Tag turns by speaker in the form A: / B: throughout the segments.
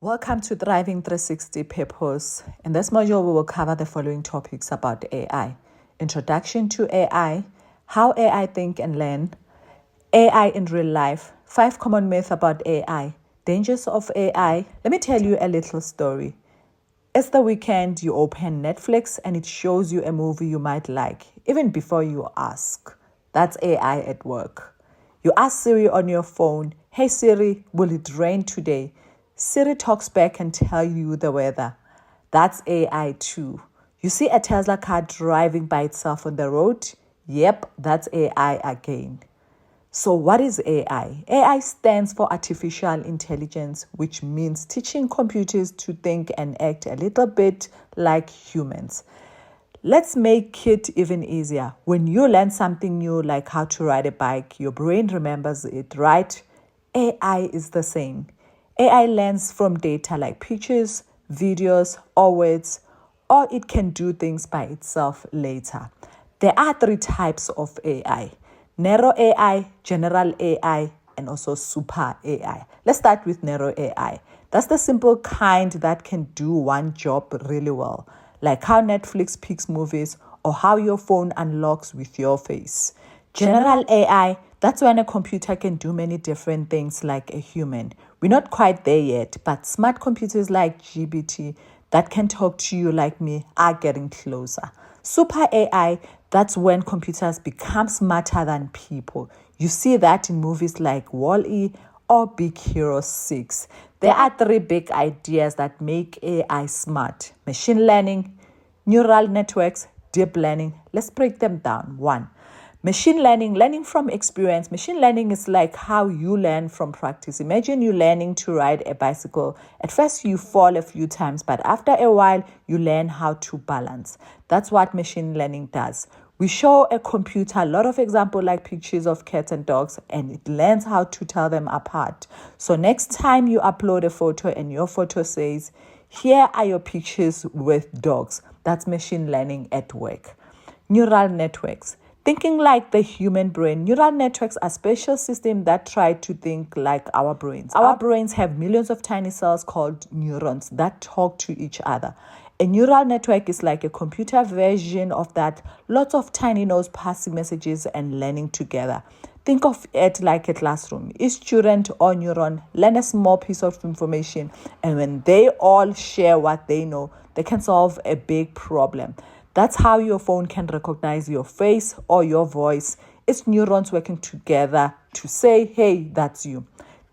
A: Welcome to Thriving 360 Purpose. In this module, we will cover the following topics about AI. Introduction to AI, how AI think and learn, AI in real life, 5 common myths about AI, dangers of AI. Let me tell you a little story. It's the weekend, you open Netflix and it shows you a movie you might like, even before you ask. That's AI at work. You ask Siri on your phone, "Hey Siri, will it rain today?" Siri talks back and tells you the weather. That's AI too. You see a Tesla car driving by itself on the road? Yep, that's AI again. So what is AI? AI stands for artificial intelligence, which means teaching computers to think and act a little bit like humans. Let's make it even easier. When you learn something new, like how to ride a bike, your brain remembers it, right? AI is the same. AI learns from data like pictures, videos, or words, or it can do things by itself later. There are 3 types of AI: narrow AI, general AI, and also super AI. Let's start with narrow AI. That's the simple kind that can do one job really well, like how Netflix picks movies or how your phone unlocks with your face. General AI, that's when a computer can do many different things like a human. We're not quite there yet, but smart computers like GPT that can talk to you like me are getting closer. Super AI, that's when computers become smarter than people. You see that in movies like Wall-E or Big Hero 6. There are 3 big ideas that make AI smart: machine learning, neural networks, deep learning. Let's break them down. 1. Machine learning, learning from experience. Machine learning is like how you learn from practice. Imagine you learning to ride a bicycle. At first you fall a few times, but after a while you learn how to balance. That's what machine learning does. We show a computer a lot of examples like pictures of cats and dogs, and it learns how to tell them apart. So next time you upload a photo and your photo says, "Here are your pictures with dogs," that's machine learning at work. Neural networks. Thinking like the human brain. Neural networks are special systems that try to think like our brains. Our brains have millions of tiny cells called neurons that talk to each other. A neural network is like a computer version of that. Lots of tiny nodes passing messages and learning together. Think of it like a classroom. Each student or neuron learn a small piece of information, and when they all share what they know, they can solve a big problem. That's how your phone can recognize your face or your voice. It's neurons working together to say, "Hey, that's you."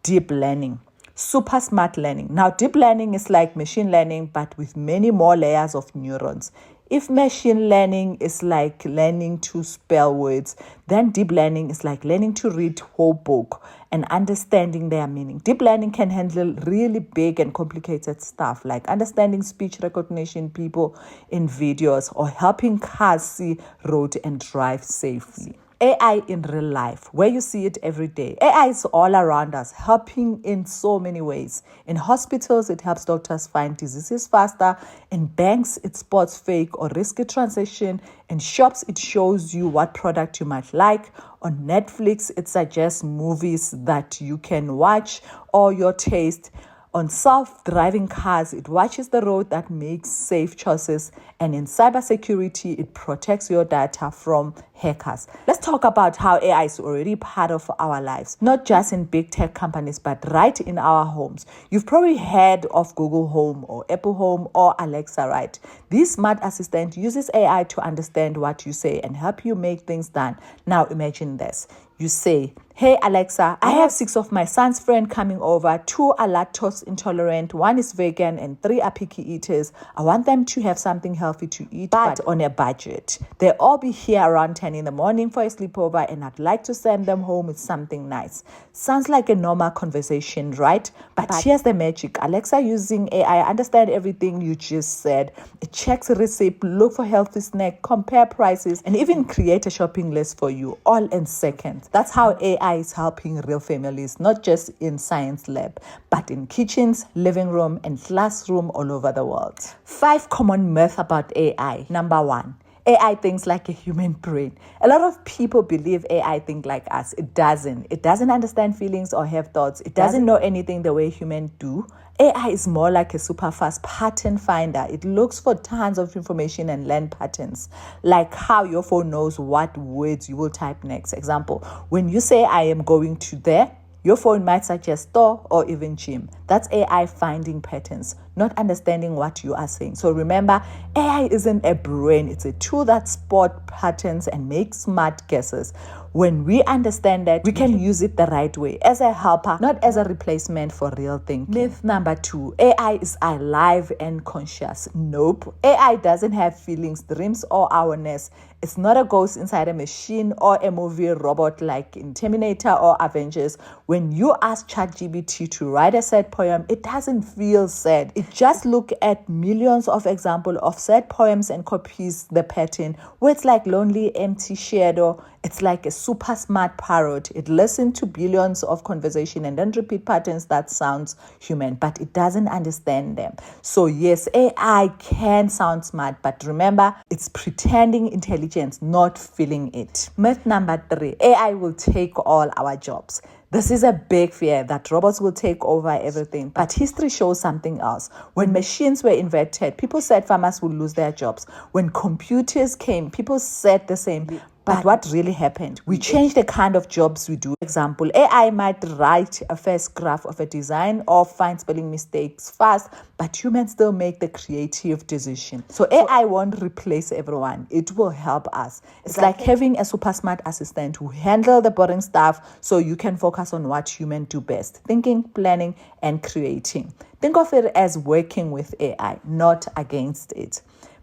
A: Deep learning. Super smart learning. Now, deep learning is like machine learning, but with many more layers of neurons. If machine learning is like learning to spell words, then deep learning is like learning to read whole book and understanding their meaning. Deep learning can handle really big and complicated stuff like understanding speech recognition, people in videos, or helping cars see road and drive safely. AI in real life, where you see it every day. AI is all around us, helping in so many ways. In hospitals, it helps doctors find diseases faster. In banks, it spots fake or risky transaction. In shops, it shows you what product you might like. On Netflix, it suggests movies that you can watch or your taste. On self-driving cars, it watches the road that makes safe choices. And in cybersecurity, it protects your data from hackers. Let's talk about how AI is already part of our lives, not just in big tech companies, but right in our homes. You've probably heard of Google Home or Apple Home or Alexa, right? This smart assistant uses AI to understand what you say and help you make things done. Now imagine this. You say, "Hey Alexa, I have 6 of my son's friends coming over. 2 are lactose intolerant, 1 is vegan, and 3 are picky eaters. I want them to have something healthy to eat, but on a budget. They'll all be here around 10 in the morning for a sleepover, and I'd like to send them home with something nice." Sounds like a normal conversation, right? But here's the magic. Alexa using AI understand everything you just said. It checks a receipt, look for healthy snack, compare prices, and even create a shopping list for you all in seconds. That's how AI is helping real families, not just in science lab, but in kitchens, living room, and classroom all over the world. 5 common myths about AI. Number 1. AI thinks like a human brain. A lot of people believe AI thinks like us. It doesn't. It doesn't understand feelings or have thoughts. It doesn't know anything the way humans do. AI is more like a super fast pattern finder. It looks for tons of information and learn patterns, like how your phone knows what words you will type next. Example, when you say I am going to there, your phone might suggest store or even gym. That's AI finding patterns, not understanding what you are saying. So remember, AI isn't a brain. It's a tool that spots patterns and makes smart guesses. When we understand that, we can use it the right way as a helper, not as a replacement for real thinking. Myth number 2, AI is alive and conscious. Nope. AI doesn't have feelings, dreams, or awareness. It's not a ghost inside a machine or a movie robot like in Terminator or Avengers. When you ask ChatGPT to write a sad poem, it doesn't feel sad. It just looks at millions of examples of sad poems and copies the pattern. Where it's like lonely, empty shadow. It's like a super smart parrot. It listens to billions of conversation and then repeat patterns that sounds human, but it doesn't understand them. So yes, AI can sound smart, but remember, it's pretending intelligence, not feeling it. Myth number 3, AI will take all our jobs. This is a big fear that robots will take over everything, but history shows something else. When machines were invented, people said farmers would lose their jobs. When computers came, people said the same. But what really happened? We changed the kind of jobs we do. Example, AI might write a first draft of a design or find spelling mistakes fast, but humans still make the creative decision. So AI won't replace everyone. It will help us. It's like having a super smart assistant who handle the boring stuff so you can focus on what humans do best: thinking, planning, and creating. Think of it as working with AI, not against it.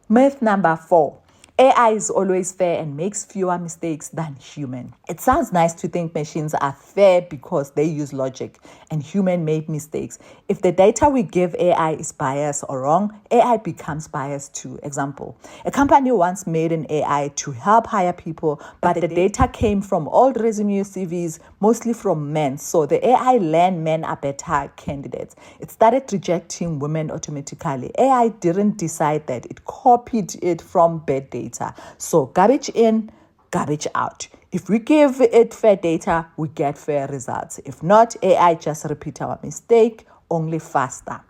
A: Myth number 4. AI is always fair and makes fewer mistakes than human. It sounds nice to think machines are fair because they use logic and human make mistakes. If the data we give AI is biased or wrong, AI becomes biased too. Example, a company once made an AI to help hire people, but the data came from old resume CVs, mostly from men. So the AI learned men are better candidates. It started rejecting women automatically. AI didn't decide that. It copied it from bad data. So garbage in, garbage out. If we give it fair data, we get fair results. If not, AI just repeat our mistake, only faster.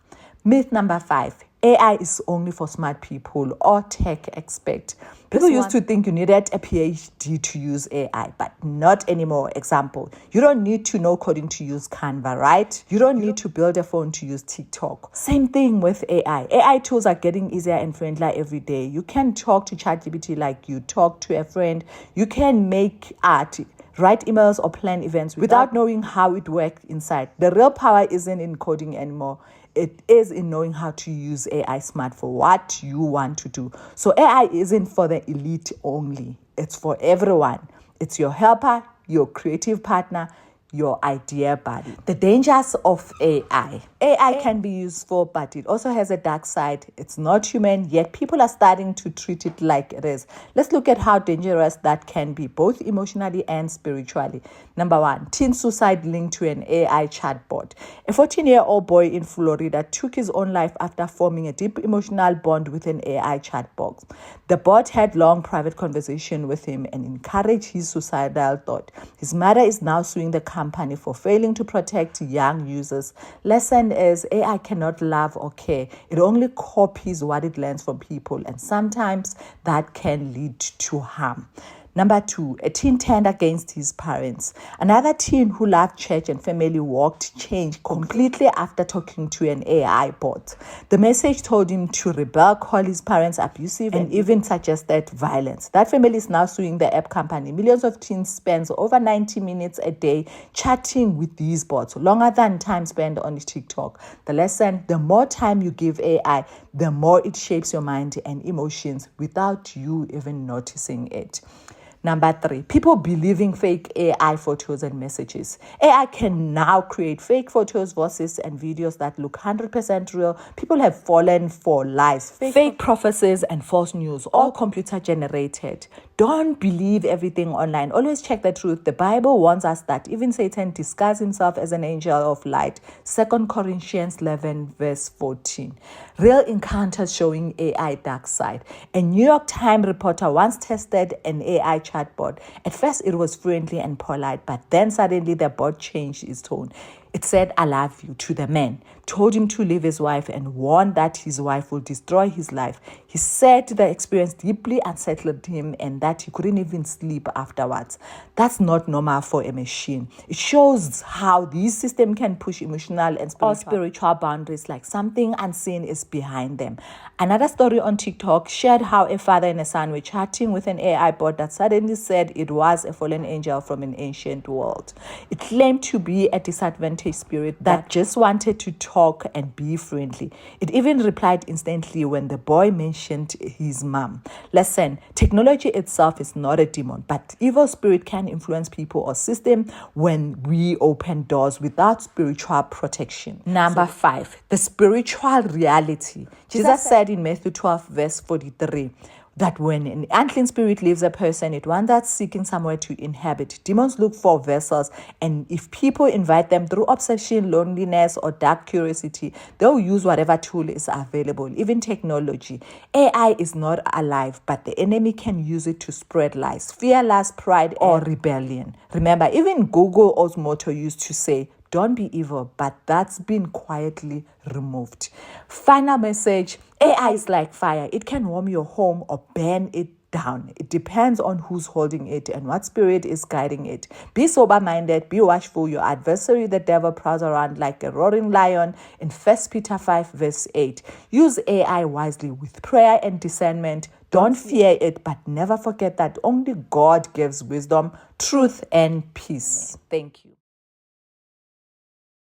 A: Myth number 5. AI is only for smart people or tech experts. People used to think you needed a PhD to use AI, but not anymore. Example, you don't need to know coding to use Canva, right? You don't need to build a phone to use TikTok. Same thing with AI. AI tools are getting easier and friendlier every day. You can talk to ChatGPT like you talk to a friend. You can make art, write emails, or plan events without knowing how it works inside. The real power isn't in coding anymore. It is in knowing how to use AI smart for what you want to do. So AI isn't for the elite only. It's for everyone. It's your helper, your creative partner, your idea buddy. The dangers of AI. AI can be useful, but it also has a dark side. It's not human, yet people are starting to treat it like it is. Let's look at how dangerous that can be, both emotionally and spiritually. Number 1, teen suicide linked to an AI chatbot. A 14-year-old boy in Florida took his own life after forming a deep emotional bond with an AI chatbot. The bot had long private conversation with him and encouraged his suicidal thought. His mother is now suing the company for failing to protect young users. Lesson is AI cannot love or care. It only copies what it learns from people, and sometimes that can lead to harm. Number 2, a teen turned against his parents. Another teen who loved church and family walked changed completely after talking to an AI bot. The message told him to rebel, call his parents abusive, and even suggested violence. That family is now suing the app company. Millions of teens spend over 90 minutes a day chatting with these bots, longer than time spent on TikTok. The lesson, the more time you give AI, the more it shapes your mind and emotions without you even noticing it. Number 3, people believing fake AI photos and messages. AI can now create fake photos, voices, and videos that look 100% real. People have fallen for lies, fake prophecies, and false news, all computer generated. Don't believe everything online. Always check the truth. The Bible warns us that even Satan disguised himself as an angel of light. 2 Corinthians 11 verse 14. Real encounters showing AI dark side. A New York Times reporter once tested an AI chatbot. At first, it was friendly and polite, but then suddenly the bot changed its tone. It said, I love you to the man, told him to leave his wife and warned that his wife will destroy his life. He said the experience deeply unsettled him and that he couldn't even sleep afterwards. That's not normal for a machine. It shows how these systems can push emotional and spiritual boundaries, like something unseen is behind them. Another story on TikTok shared how a father and a son were chatting with an AI bot that suddenly said it was a fallen angel from an ancient world. It claimed to be a disadvantaged spirit that just wanted to talk and be friendly. It even replied instantly when the boy mentioned his mom. Listen, technology itself is not a demon, but evil spirit can influence people or system when we open doors without spiritual protection. Number 5, the spiritual reality. Jesus said in Matthew 12 verse 43, that when an unclean spirit leaves a person, it wanders seeking somewhere to inhabit. Demons look for vessels, and if people invite them through obsession, loneliness, or dark curiosity, they'll use whatever tool is available, even technology. AI is not alive, but the enemy can use it to spread lies, fear, lust, pride, or rebellion. Remember, even Google's motto used to say, don't be evil, but that's been quietly removed. Final message, AI is like fire. It can warm your home or burn it down. It depends on who's holding it and what spirit is guiding it. Be sober-minded, be watchful. Your adversary, the devil, prowls around like a roaring lion in 1 Peter 5 verse 8. Use AI wisely with prayer and discernment. Don't fear it, but never forget that only God gives wisdom, truth, and peace. Thank you.